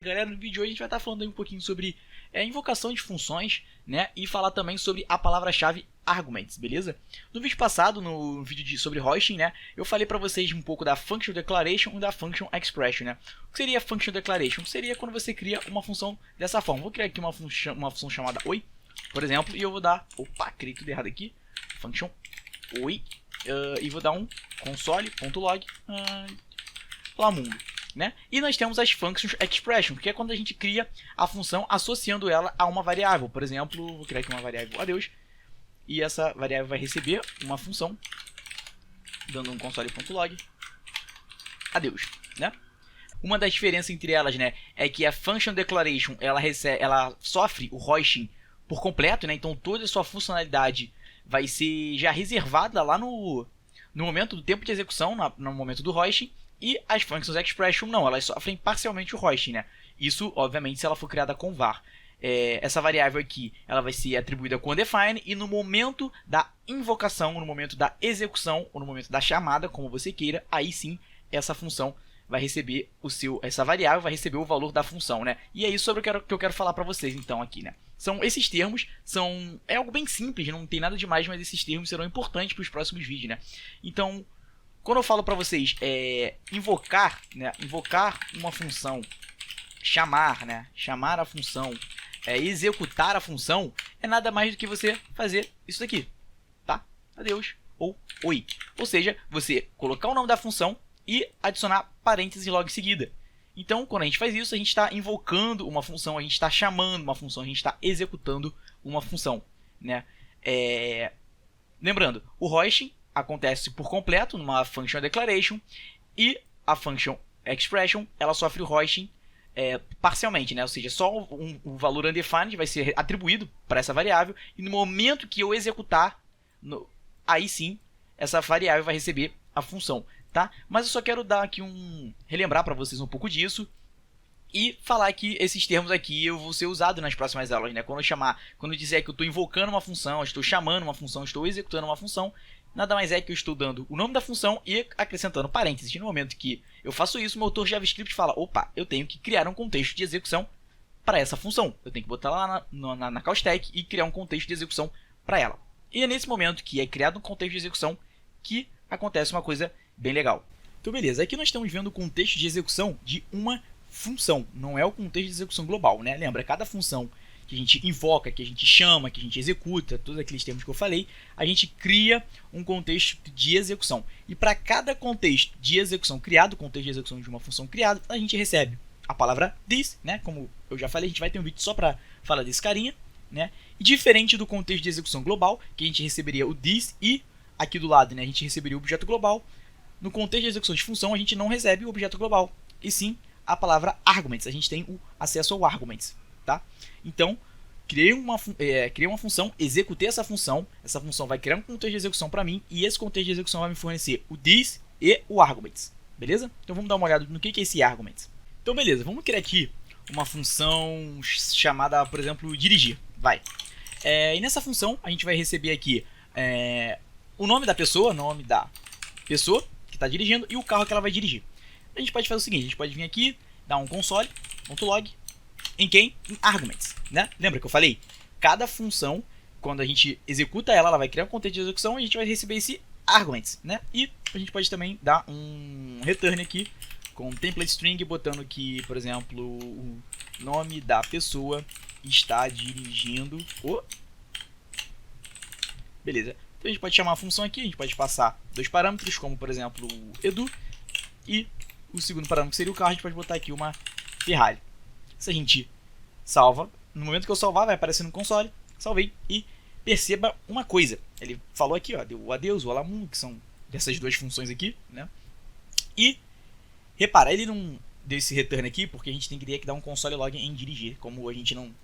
Galera, no vídeo de hoje a gente vai estar falando aí um pouquinho sobre invocação de funções, né? E falar também sobre a palavra-chave arguments, beleza? No vídeo passado, no vídeo sobre hosting, né? Eu falei para vocês um pouco da function declaration e da function expression, né? O que seria function declaration? Seria quando você cria uma função dessa forma. Vou criar aqui uma função chamada oi, por exemplo, e eu vou dar... Opa, criei tudo errado aqui. Function oi. E vou dar um console.log lá mundo, né? E nós temos as functions expression, que é quando a gente cria a função associando ela a uma variável. Por exemplo, vou criar aqui uma variável adeus, e essa variável vai receber uma função dando um console.log adeus, né? Uma das diferenças entre elas, né, é que a function declaration ela sofre o hosting por completo, né? Então toda a sua funcionalidade vai ser já reservada lá no momento do tempo de execução, no momento do hosting. E as functions expression não, elas sofrem parcialmente o hosting, né? Isso, obviamente, se ela for criada com var. Essa variável aqui, ela vai ser atribuída com define, e no momento da invocação, no momento da execução, ou no momento da chamada, como você queira, aí sim, essa função vai receber essa variável vai receber o valor da função, né? E é isso sobre o que eu quero falar para vocês, então, aqui, né? São esses termos, é algo bem simples, não tem nada demais, mas esses termos serão importantes para os próximos vídeos, né? Então, quando eu falo para vocês invocar, né? Invocar uma função, chamar, né? Chamar a função, executar a função, é nada mais do que você fazer isso daqui, tá? Adeus ou oi. Ou seja, você colocar o nome da função e adicionar parênteses logo em seguida. Então, quando a gente faz isso, a gente está invocando uma função, a gente está chamando uma função, a gente está executando uma função, né? Lembrando, o hosting acontece por completo numa function declaration, e a function expression ela sofre o hosting parcialmente, né? Ou seja, só o valor undefined vai ser atribuído para essa variável, e no momento que eu executar, aí sim essa variável vai receber a função, tá? Mas eu só quero dar aqui relembrar para vocês um pouco disso e falar que esses termos aqui eu vou ser usado nas próximas aulas, né? Quando eu dizer que eu estou invocando uma função, eu estou chamando uma função, eu estou executando uma função, nada mais é que eu estou dando o nome da função e acrescentando parênteses. No momento que eu faço isso, o motor JavaScript fala: opa, eu tenho que criar um contexto de execução para essa função. Eu tenho que botar lá na call stack e criar um contexto de execução para ela. E é nesse momento que é criado um contexto de execução que acontece uma coisa bem legal. Então beleza, aqui nós estamos vendo o contexto de execução de uma função, não é o contexto de execução global, né? Lembra, cada função que a gente invoca, que a gente chama, que a gente executa, todos aqueles termos que eu falei, a gente cria um contexto de execução. E para cada contexto de execução criado, contexto de execução de uma função criada, a gente recebe a palavra this, né? Como eu já falei, a gente vai ter um vídeo só para falar desse carinha, né? E diferente do contexto de execução global, que a gente receberia o this e aqui do lado, né, a gente receberia o objeto global. No contexto de execução de função, a gente não recebe o objeto global, e sim a palavra arguments. A gente tem o acesso ao arguments, tá? Então, criei uma função, executei essa função vai criar um contexto de execução para mim, e esse contexto de execução vai me fornecer o this e o arguments, beleza? Então vamos dar uma olhada no que é esse arguments. Então beleza, vamos criar aqui uma função chamada, por exemplo, dirigir, vai. E nessa função a gente vai receber aqui o nome da pessoa que está dirigindo e o carro que ela vai dirigir. A gente pode fazer o seguinte, a gente pode vir aqui, dar um console.log em arguments, né? Lembra que eu falei? Cada função, quando a gente executa ela vai criar um contexto de execução e a gente vai receber esse arguments, né? E a gente pode também dar um return aqui com template string, botando que, por exemplo, o nome da pessoa está dirigindo Beleza. Então a gente pode chamar a função aqui, a gente pode passar dois parâmetros, como por exemplo o Edu, e o segundo parâmetro que seria o carro, a gente pode botar aqui uma Ferrari. Se a gente salva, no momento que eu salvar vai aparecer no console, salvei, e perceba uma coisa, ele falou aqui, ó, deu o adeus, o olá mundo, que são dessas duas funções aqui, né? E repara, ele não deu esse return aqui porque a gente teria que dar um console log em dirigir, como a gente não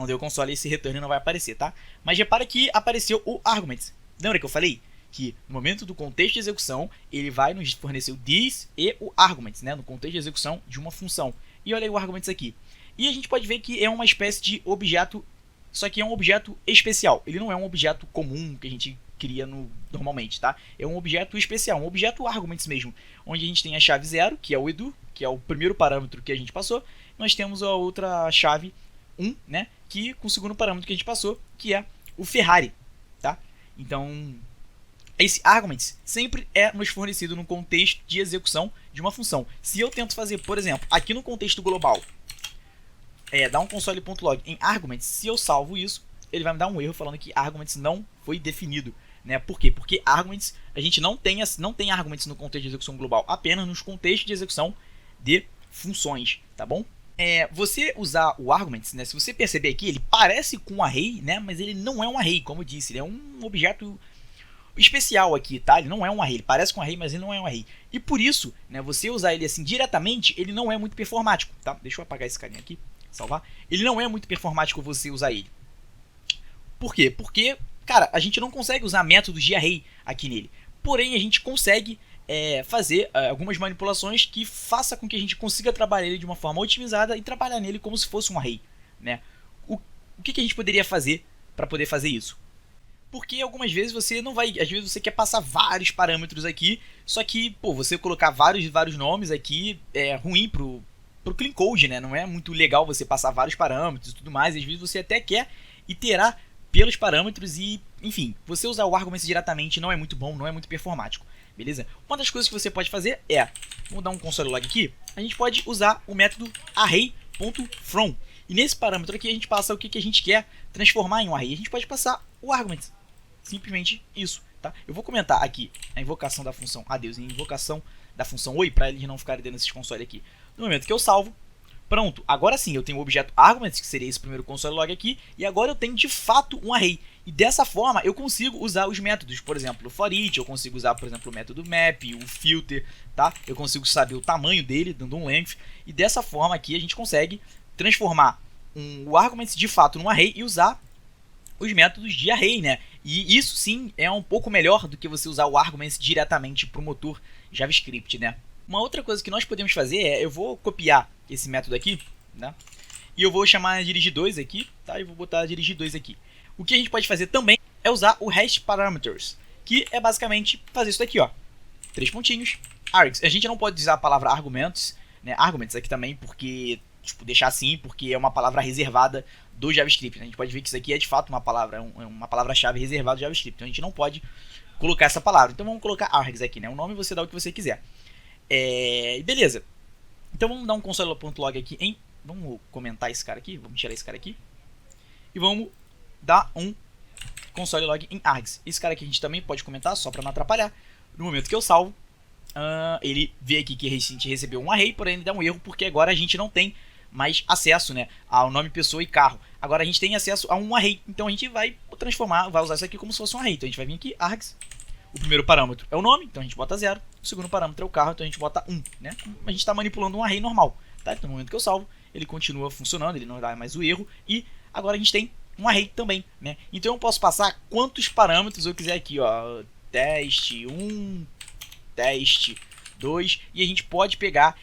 deu console, esse return não vai aparecer, tá? Mas repara que apareceu o arguments. Lembra que eu falei que no momento do contexto de execução, ele vai nos fornecer o this e o arguments, né? No contexto de execução de uma função. E olha aí o arguments aqui. E a gente pode ver que é uma espécie de objeto, só que é um objeto especial. Ele não é um objeto comum que a gente cria normalmente, tá? É um objeto especial, um objeto arguments mesmo, onde a gente tem a chave 0, que é o Edu, que é o primeiro parâmetro que a gente passou, nós temos a outra chave 1, né, que com o segundo parâmetro que a gente passou, que é o Ferrari, tá? Então, esse arguments sempre é nos fornecido no contexto de execução de uma função. Se eu tento fazer, por exemplo, aqui no contexto global, dar um console.log em arguments, se eu salvo isso, ele vai me dar um erro falando que arguments não foi definido. Né? Por quê? Porque arguments, a gente não tem arguments no contexto de execução global, apenas nos contextos de execução de funções, tá bom? Você usar o arguments, né? Se você perceber aqui, ele parece com um array, né? Mas ele não é um array, como eu disse, ele é um objeto especial aqui, tá? Ele não é um array, ele parece com um array, mas ele não é um array. E por isso, né, você usar ele assim diretamente, ele não é muito performático, tá? Deixa eu apagar esse carinha aqui, salvar. Ele não é muito performático você usar ele. Por quê? Porque, cara, a gente não consegue usar métodos de array aqui nele. Porém, a gente consegue fazer algumas manipulações que faça com que a gente consiga trabalhar ele de uma forma otimizada e trabalhar nele como se fosse um array, né? O que a gente poderia fazer para poder fazer isso? Porque algumas vezes você não vai, às vezes você quer passar vários parâmetros aqui, só que, pô, você colocar vários nomes aqui é ruim pro clean code, né? Não é muito legal você passar vários parâmetros e tudo mais, às vezes você até quer iterar pelos parâmetros e, enfim, você usar o arguments diretamente não é muito bom, não é muito performático, beleza? Uma das coisas que você pode fazer vamos dar um console log aqui, a gente pode usar o método array.from. E nesse parâmetro aqui a gente passa o que a gente quer transformar em um array. A gente pode passar o arguments. Simplesmente isso, tá? Eu vou comentar aqui a invocação da função adeus e a invocação da função oi, para eles não ficarem dentro desses consoles aqui. No momento que eu salvo, pronto, agora sim eu tenho o objeto arguments, que seria esse primeiro console log aqui, e agora eu tenho de fato um array. E dessa forma eu consigo usar os métodos, por exemplo, o forEach, eu consigo usar, por exemplo, o método map, o filter, tá? Eu consigo saber o tamanho dele, dando um length, e dessa forma aqui a gente consegue transformar o arguments de fato num array e usar os métodos de array, né? E isso sim é um pouco melhor do que você usar o arguments diretamente para o motor JavaScript, né? Uma outra coisa que nós podemos fazer eu vou copiar esse método aqui, né? E eu vou chamar dirige2 aqui, tá? E vou botar dirige2 aqui. O que a gente pode fazer também é usar o hash parameters, que é basicamente fazer isso daqui, ó. 3 pontinhos, args. A gente não pode usar a palavra argumentos, né? Arguments aqui também, porque tipo, deixar assim, porque é uma palavra reservada do JavaScript, né? A gente pode ver que isso aqui é de fato uma palavra-chave reservada do JavaScript, então a gente não pode colocar essa palavra. Então vamos colocar args aqui, né? O nome você dá o que você quiser. Beleza. Então vamos dar um console.log aqui em... Vamos comentar esse cara aqui, vamos tirar esse cara aqui. E vamos dar um console.log em args. Esse cara aqui a gente também pode comentar, só para não atrapalhar. No momento que eu salvo, ele vê aqui que a gente recebeu um array, porém ele dá um erro, porque agora a gente não tem mais acesso, né, ao nome, pessoa e carro. Agora a gente tem acesso a um array, então a gente vai transformar, vai usar isso aqui como se fosse um array. Então a gente vai vir aqui, args, o primeiro parâmetro é o nome, então a gente bota 0, o segundo parâmetro é o carro, então a gente bota 1, né? A gente está manipulando um array normal, tá? Então no momento que eu salvo, ele continua funcionando, ele não dá mais o erro, e agora a gente tem um array também, né? Então eu posso passar quantos parâmetros eu quiser aqui, ó, teste 1, teste 2, e a gente pode pegar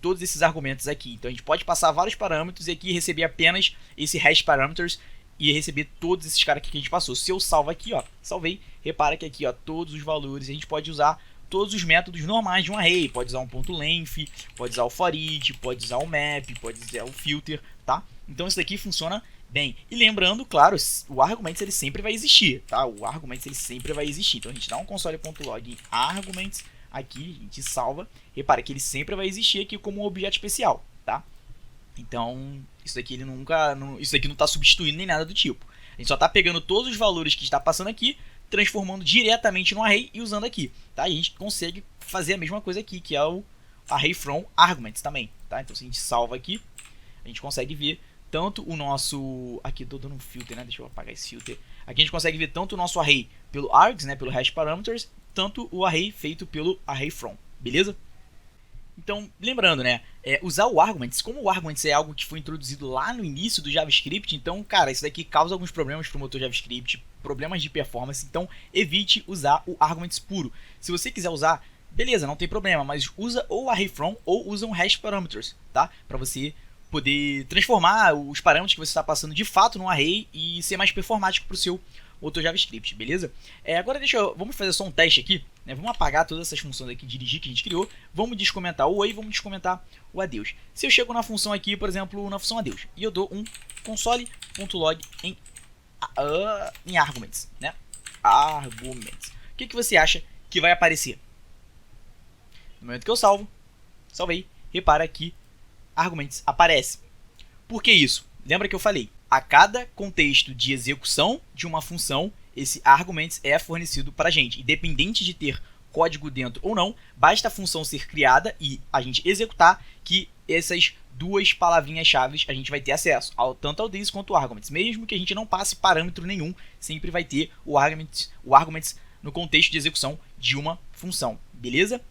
todos esses argumentos aqui. Então a gente pode passar vários parâmetros e aqui receber apenas esse hash parameters e receber todos esses caras aqui que a gente passou. Se eu salvo aqui, ó, salvei, repara que aqui, ó, todos os valores, a gente pode usar todos os métodos normais de um array. Pode usar um ponto length, pode usar o forEach, pode usar o map, pode usar o filter, tá? Então isso daqui funciona bem. E lembrando, claro, o arguments ele sempre vai existir, tá? O arguments ele sempre vai existir. Então a gente dá um console.log em arguments aqui, a gente salva. Repara que ele sempre vai existir aqui como um objeto especial, tá? Então, isso daqui isso daqui não está substituindo nem nada do tipo. A gente só está pegando todos os valores que está passando aqui, transformando diretamente no array e usando aqui, tá? E a gente consegue fazer a mesma coisa aqui, que é o array from arguments também, tá? Então, se a gente salva aqui, a gente consegue ver tanto o nosso... Aqui eu tô dando um filter, né? Deixa eu apagar esse filter. Aqui a gente consegue ver tanto o nosso array pelo args, né? Pelo hash parameters, tanto o array feito pelo array from, beleza? Então, lembrando, né, usar o arguments, como o arguments é algo que foi introduzido lá no início do JavaScript, então, cara, isso daqui causa alguns problemas para o motor JavaScript, problemas de performance, então evite usar o arguments puro. Se você quiser usar, beleza, não tem problema, mas usa ou array from ou usa um hash parameters, tá? Para você poder transformar os parâmetros que você está passando de fato num array e ser mais performático para o seu outro JavaScript, beleza? Agora vamos fazer só um teste aqui, né? Vamos apagar todas essas funções aqui, dirigir que a gente criou, vamos descomentar o oi, vamos descomentar o adeus. Se eu chego na função aqui, por exemplo, na função adeus, e eu dou um console.log em arguments, né? Arguments. O que você acha que vai aparecer? No momento que eu salvei, repara que arguments aparece. Por que isso? Lembra que eu falei? A cada contexto de execução de uma função, esse arguments é fornecido para a gente. Independente de ter código dentro ou não, basta a função ser criada e a gente executar que essas duas palavrinhas-chave a gente vai ter acesso, tanto ao this quanto ao arguments. Mesmo que a gente não passe parâmetro nenhum, sempre vai ter o arguments no contexto de execução de uma função, beleza?